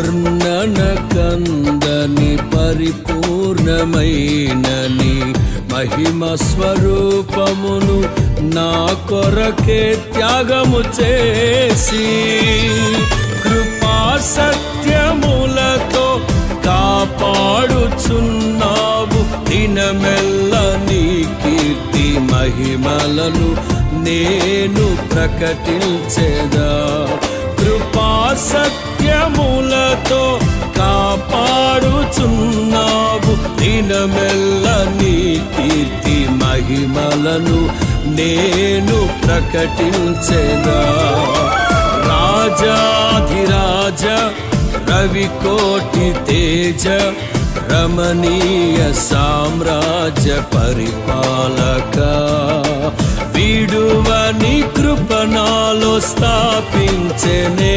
వర్ణన కందని పరిపూర్ణమైనని మహిమ స్వరూపమును నా కొరకే త్యాగము చేసి కృపా సత్యములతో కాపాడుచున్నావు దినమెల్ల నీ కీర్తి మహిమలను నేను ప్రకటించెదా కృపా సత్యములతో కాపాడుచున్నావు దినమెల్ల నీ కీర్తి మహిమలను నేను ప్రకటించెదా రాజాధిరాజ రవికోటి తేజ రమణీయ సామ్రాజ్య పరిపాలక విడువని కృపణాలో స్థాపించెనే